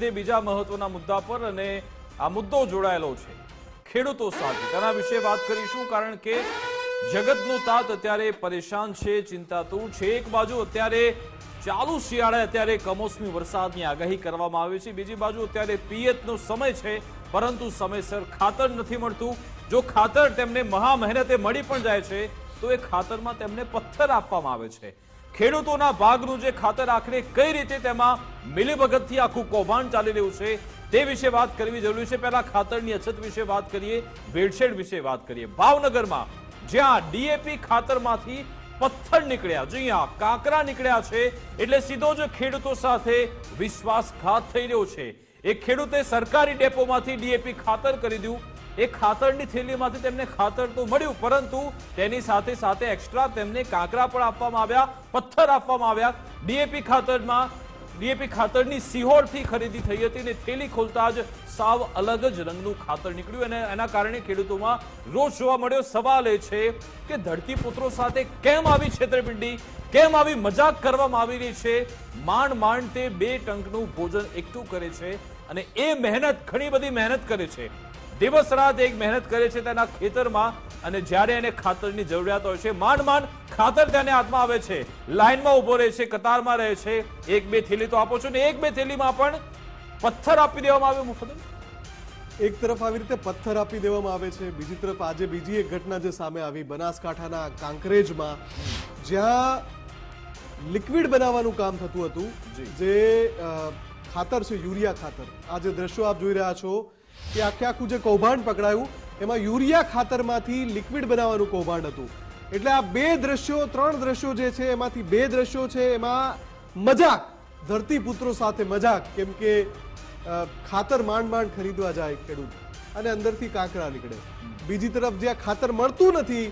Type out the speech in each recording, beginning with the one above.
સાથે બીજા મહત્વના મુદ્દા પર, અને આ મુદ્દો જોડાયેલો છે ખેડૂતો સાથે. તેના વિશે વાત કરીશું, કારણ કે જગતનો તાત અત્યારે પરેશાન છે, ચિંતાતુર છે. એક બાજુ અત્યારે ચાલુ શિયાળે અત્યારે કમોસમી વરસાદની આગાહી કરવામાં આવી છે, બીજી બાજુ અત્યારે પિયતનો સમય છે, પરંતુ સમયસર ખાતર નથી મળતું. જો ખાતર તેમને મહા મહેનતે મળી પણ જાય છે તો એ ખાતરમાં તેમને પથ્થર આપવામાં આવે છે. ખેડૂતોના ભાગનું જે ખાતર આખરે કઈ રીતે તેમાં મિલીભગતથી આખું કૌભાંડ ચાલી રહ્યું છે તે વિશે વાત કરવી જરૂરી છે. પહેલા ખાતરની અછત વિશે વાત કરીએ, ભેળસેળ વિશે વાત કરીએ. ભાવનગરમાં જ્યાં ડીએપી ખાતરમાંથી પથ્થર નીકળ્યા, જ્યાં કાંકરા નીકળ્યા છે, એટલે સીધો જ ખેડૂતો સાથે વિશ્વાસઘાત થઈ રહ્યો છે. એક ખેડૂતે સરકારી ડેપોમાંથી ડીએપી ખાતર કરી દીધું. એ ખાતરની થેલીમાંથી તેમને ખાતર તો મળ્યું, પરંતુ તેની સાથે સાથે એક્સ્ટ્રા તેમને કાંકરા પણ આપવામાં આવ્યા, પથ્થર આપવામાં આવ્યા. ડીએપી ખાતરની સિહોરથી ખરીદી થઈ હતી, અને થેલી ખોલતા જ સાવ અલગ જ રંગનું ખાતર નીકળ્યું, અને એના કારણે ખેડૂતોમાં રોષ જોવા મળ્યો. સવાલ એ છે કે ધરતીપુત્રો સાથે કેમ આવી છેતરપિંડી, કેમ આવી મજાક કરવામાં આવી રહી છે? માંડ માંડ તે 2 ટંકનું ભોજન એકઠું કરે છે, અને એ મહેનત, ઘણી બધી મહેનત કરે છે, દિવસ રાત એક મહેનત કરે છે તેના ખેતરમાં, અને જ્યારે એને ખાતરની જરૂરિયાત હોય છે, માંડ માંડ ખાતર તેને હાથમાં આવે છે, લાઈનમાં ઉભો રહે છે, કતારમાં રહે છે. 1-2 થેલી તો આપો છો, ને 1-2 થેલીમાં પણ પથ્થર આપી દેવામાં આવે. મુફદ્દલ, એક તરફ આવી રીતે પથ્થર આપી દેવામાં આવે છે, બીજી તરફ આજે બીજી એક ઘટના જે સામે આવી બનાસકાંઠાના કાંકરેજમાં, જ્યાં લિક્વિડ બનાવવાનું કામ થતું હતું, જે ખાતર છે યુરિયા ખાતર. આ જે દ્રશ્યો આપ જોઈ રહ્યા છો કે આખે આખું જે કૌભાંડ પકડાયું એમાં યુરિયા ખાતરમાંથી લિક્વિડ બનાવવાનું કૌભાંડ હતું. એટલે આ 2 દ્રશ્યો, 3 દ્રશ્યો જે છે એમાંથી 2 દ્રશ્યો છે એમાં મજાક, ધરતીપુત્રો સાથે મજાક, કેમ કે ખાતર માંડ માંડ ખરીદવા જાય ખેડૂત અને અંદરથી કાંકરા નીકળે. બીજી તરફ જ્યાં ખાતર મળતું નથી,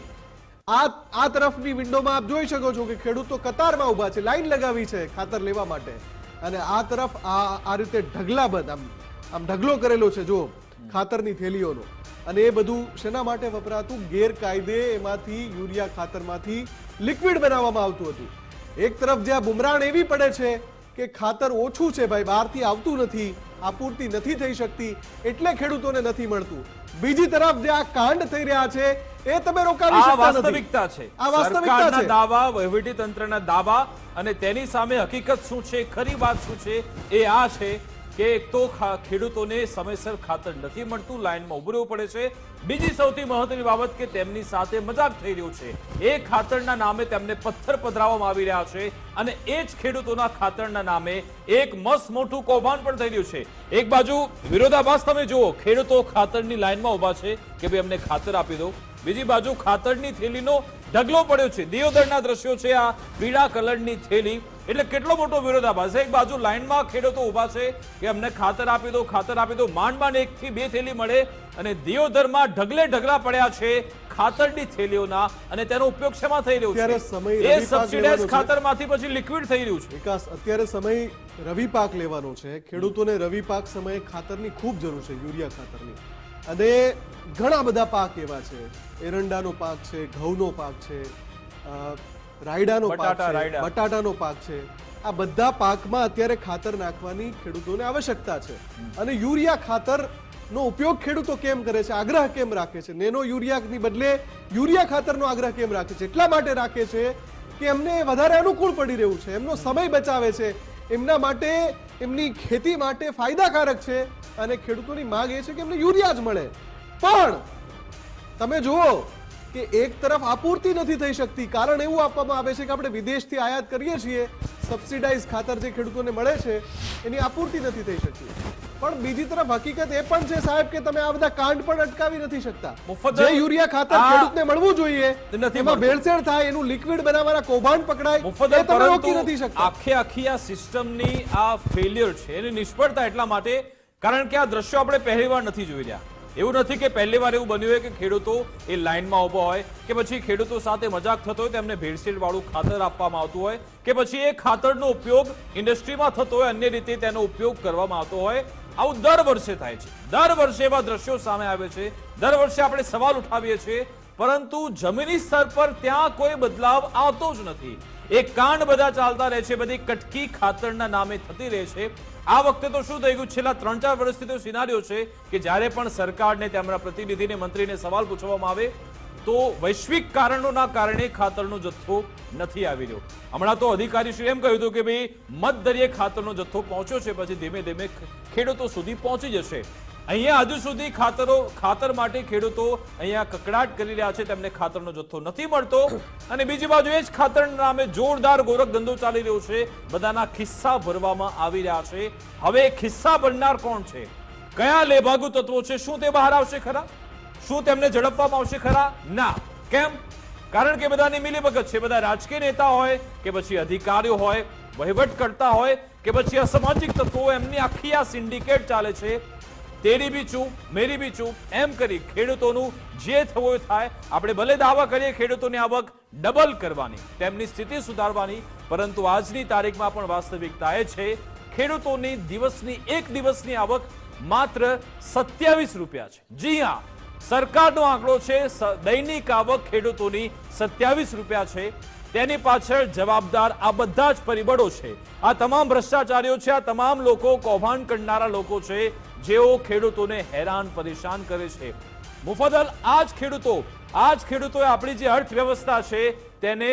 આ તરફની વિન્ડોમાં આપ જોઈ શકો છો કે ખેડૂતો કતારમાં ઉભા છે, લાઈન લગાવી છે ખાતર લેવા માટે, અને આ તરફ આ રીતે ઢગલાબંધ આમ ઢગલો કરેલો છે જો ખાતરની થેલીઓનો. અને એ બધું શેના માટે વપરાતું? ગેરકાયદે એમાંથી યુરિયા ખાતરમાંથી લિક્વિડ બનાવવામાં આવતું હતું. એક તરફ જ્યાં બુમરાણ એવી પડે છે કે ખાતર ઓછું છે ભાઈ, બહારથી આવતું નથી, આપૂર્તિ નથી થઈ શકતી, એટલે ખેડૂતોને નથી મળતું. બીજી તરફ જે આ કાંડ થઈ રહ્યા છે એ તમે રોકાવી શકતા નથી. વાસ્તવિકતા છે, આ વાસ્તવિકતા સરકારના છે. દાવા, વહીવટી તંત્રના દાવા, અને તેની સામે હકીકત શું છે, ખરી વાત શું છે, એ આ છે કે એક તો ખેડૂતોને સમયસર ખાતર નથી મળતું, લાઈનમાં ઉભું રહેવું પડે છે. બીજી સૌથી મહત્વની બાબત કે તેમની સાથે મજાક થઈ રહ્યું છે. એ ખાતરના નામે તેમને પથ્થર પધરાવવામાં આવી રહ્યા છે, અને એ જ ખેડૂતોના ખાતરના નામે એક મસ્ત મોટું કૌભાંડ પણ થઈ રહ્યું છે. એક બાજુ વિરોધાભાસ તમે જુઓ, ખેડૂતો ખાતરની લાઈનમાં ઉભા છે કે ભાઈ અમને ખાતર આપી દો, બીજી બાજુ ખાતરની થેલીનો ઢગલો પડ્યો છે. દિયોદરના દ્રશ્યો છે, આ પીળા કલરની થેલી, એટલે કેટલો મોટો વિરોધાભાસ. એક બાજુ લાઈનમાં ખેડૂતો ઉભા છે કે અમને ખાતર આપી દો, ખાતર આપી દો, માંડ માંડ 1 થી 2 થેલી મળે, અને દિયોદરમાં ઢગલે ઢગલા પડ્યા છે ખાતરની થેલીઓના, અને તેનો ઉપયોગ શેમાં થઈ રહ્યો છે? એ સબસિડાઇઝ ખાતરમાંથી પછી લિક્વિડ થઈ રહ્યું છે. વિકાસ, અત્યારે સમય રવિ પાક લેવાનો છે, ખેડૂતોને રવિ પાક સમયે ખાતરની ખૂબ જરૂર છે, યુરિયા ખાતરની. અને ઘણા બધા પાક એવા છે, એરંડાનો પાક છે, ઘઉંનો પાક છે, રાયડાનો પાક છે, બટાટાનો પાક છે. આ બધા પાકમાં અત્યારે ખાતર નાખવાની ખેડૂતોને આવશ્યકતા છે. અને યુરિયા ખાતરનો ઉપયોગ ખેડૂતો કેમ કરે છે, આગ્રહ કેમ રાખે છે? નેનો યુરિયાની બદલે યુરિયા ખાતરનો આગ્રહ કેમ રાખે છે? એટલા માટે રાખે છે કે એમને વધારે અનુકૂળ પડી રહ્યું છે, એમનો સમય બચાવે છે, એમના માટે, એમની ખેતી માટે ફાયદાકારક છે, અને ખેડૂતોની માંગ એ છે કે એમને યુરિયા જ મળે. પણ તમે જુઓ કે એક તરફ આપૂર્તિ નથી થઈ શકતી. કારણ એવું આપવામાં આવે છે કે આપણે વિદેશથી આયાત કરીએ છીએ, સબસિડાઇઝ ખાતર જે ખેડૂતોને મળે છે એની આપૂર્તિ નથી થઈ શકતી. પણ બીજી તરફ હકીકત એ પણ છે સાહેબ કે તમે આ બધા કાંડ પણ અટકાવી નથી શકતા. જે યુરિયા ખાતર ખેડૂતને મળવું જોઈએ એમાં ભેળસેળ થાય, એનું લિક્વિડ બનાવવાના કૌભાંડ પકડાય, એ તમે રોકી નથી શકતા. આખી આ સિસ્ટમની આ ફેલિયર છે, એની નિષ્ફળતા એટલા માટે કારણ કે આ દ્રશ્યો આપણે પહેલીવાર નથી જોઈ રહ્યા. એવું નથી કે પહેલીવાર એવું બન્યું હોય કે ખેડૂતો એ લાઈનમાં ઉભા હોય, કે પછી ખેડૂતો સાથે મજાક થતો હોય, તેમને ભેળસેળ વાળું ખાતર આપવામાં આવતું હોય, કે પછી એ ખાતરનો ઉપયોગ ઇન્ડસ્ટ્રીમાં થતો હોય, અન્ય રીતે તેનો ઉપયોગ કરવામાં આવતો હોય. આવું દર વર્ષે થાય છે. દર વર્ષે એવા દ્રશ્યો સામે આવે છે, દર વર્ષે આપણે સવાલ ઉઠાવીએ છીએ, પરંતુ જમીની સ્તર પર ત્યાં કોઈ બદલાવ આવતો જ નથી. એ કાંડ બધા ચાલતા રહે છે, બધી કટકી ખાતરના નામે થતી રહે છે. આ વખતે તો શું થઈ ગયું, છેલ્લા 3-4 વર્ષથી તો સિનારીઓ છે કે જ્યારે પણ સરકારને તેમના પ્રતિનિધિને મંત્રીને સવાલ પૂછવામાં આવે તો વૈશ્વિક કારણોના કારણે ખાતરનો જથ્થો નથી આવી રહ્યો. હમણાં તો અધિકારીશ્રીએ એમ કહ્યું હતું કે ભાઈ મધદરિયે ખાતરનો જથ્થો પહોંચ્યો છે, પછી ધીમે ધીમે ખેડૂતો સુધી પહોંચી જશે. અહીંયા હજુ સુધી ખાતર માટે ખેડૂતો અહીંયા કકડાટ કરી રહ્યા છે, તેમને ખાતરનો જથ્થો નથી મળતો. અને બીજી બાજુ એ જ ખાતરના નામે જોરદાર ગોરખ ધંધો ચાલી રહ્યો છે, બધાના ખિસ્સા ભરવામાં આવી રહ્યા છે. હવે ખિસ્સા ભરનાર કોણ છે, કયા લેભાગુ તત્વો છે, શું તે બહાર આવશે ખરા? શું તેમને ઝડપવામાં આવશે ખરા? ના. કેમ? કારણ કે બધાની મિલીભગત છે. બધા રાજકીય નેતા હોય કે પછી અધિકારીઓ હોય, વહીવટ કરતા હોય કે પછી અસામાજિક તત્વો, એમની આખી આ સિન્ડિકેટ ચાલે છે. તેરી બી ચૂપ મેરી બી ચૂપ એમ કરી ખેડૂતોનું જે થવું થાય. આપણે ભલે દાવા કરીએ ખેડૂતોની આવક ડબલ કરવાની, તેમની સ્થિતિ સુધારવાની, પરંતુ આજની તારીખમાં પણ વાસ્તવિકતા એ છે ખેડૂતોની એક દિવસની આવક માત્ર 27 રૂપિયા છે. જી હા, સરકારનો આંકડો છે, દૈનિક આવક ખેડૂતોની 27 રૂપિયા છે. તેની પાછળ જવાબદાર આ બધા જ પરિબળો છે. આ તમામ ભ્રષ્ટાચારીઓ છે, આ તમામ લોકો કૌભાંડ કરનારા લોકો છે, જેઓ ખેડૂતોને હેરાન પરેશાન કરે છે. મુફદ્દલ આ જ ખેડૂતોએ આપણી જે અર્થવ્યવસ્થા છે તેને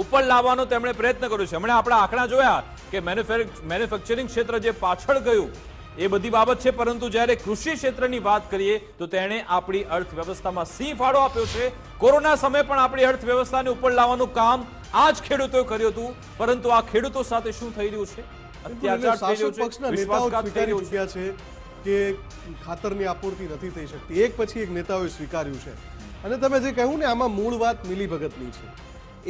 ઉપર લાવવાનો તેમણે પ્રયત્ન કર્યો છે. હમણાં આપણા આંકડા જોયા કે મેન્યુફેક્ચરિંગ ક્ષેત્ર જે પાછળ ગયું એ બધી બાબત છે, પરંતુ જ્યારે કૃષિ ક્ષેત્રની વાત કરીએ તો તેણે આપણી અર્થવ્યવસ્થામાં સિંહ ફાળો આપ્યો છે. કોરોના સમયે પણ આપણી અર્થવ્યવસ્થાને ઉપર લાવવાનું કામ આ જ ખેડૂતોએ કર્યું હતું. પરંતુ આ ખેડૂતો સાથે શું થઈ રહ્યું છે? અત્યાચાર થઈ રહ્યો છે, પક્ષના નેતાઓ વિશ્વાસઘાત થઈ સ્વીકારી રહ્યો છે. ચૂક્યા છે કે ખાતરની આપૂર્તિ નથી થઈ શકતી. એક પછી એક નેતાઓએ સ્વીકાર્યું છે. અને તમે જે કહ્યું ને, આમાં મૂળ વાત મિલીભગતની છે.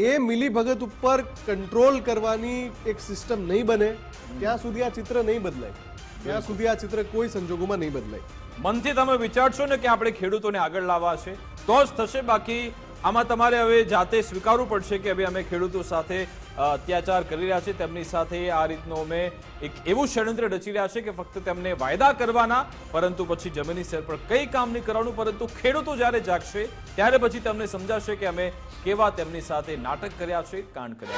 એ મિલીભગત ઉપર કંટ્રોલ કરવાની એક સિસ્ટમ નહીં બને ત્યાં સુધી આ ચિત્ર નહીં બદલાય. ત્યાં સુધી આ ચિત્ર કોઈ સંજોગોમાં નહીં બદલાય. મનથી તમે વિચારશો ને કે આપણે ખેડૂતોને આગળ લાવવા છે તો જ થશે. બાકી આમાં તમારે હવે જાતે સ્વીકારવું પડશે કે હવે અમે ખેડૂતો સાથે અત્યાચાર કરી રહ્યા છે, તેમની સાથે આ રીતનો અમે એક એવું ષડયંત્ર રચી રહ્યા છે કે ફક્ત તેમને વાયદા કરવાના, પરંતુ પછી જમીની સ્તર પર કંઈ કામ નહીં કરવાનું. પરંતુ ખેડૂતો જ્યારે જાગશે ત્યારે પછી તમને સમજાશે કે અમે કેવા તેમની સાથે નાટક કર્યા છે, કાંડ કર્યા છે.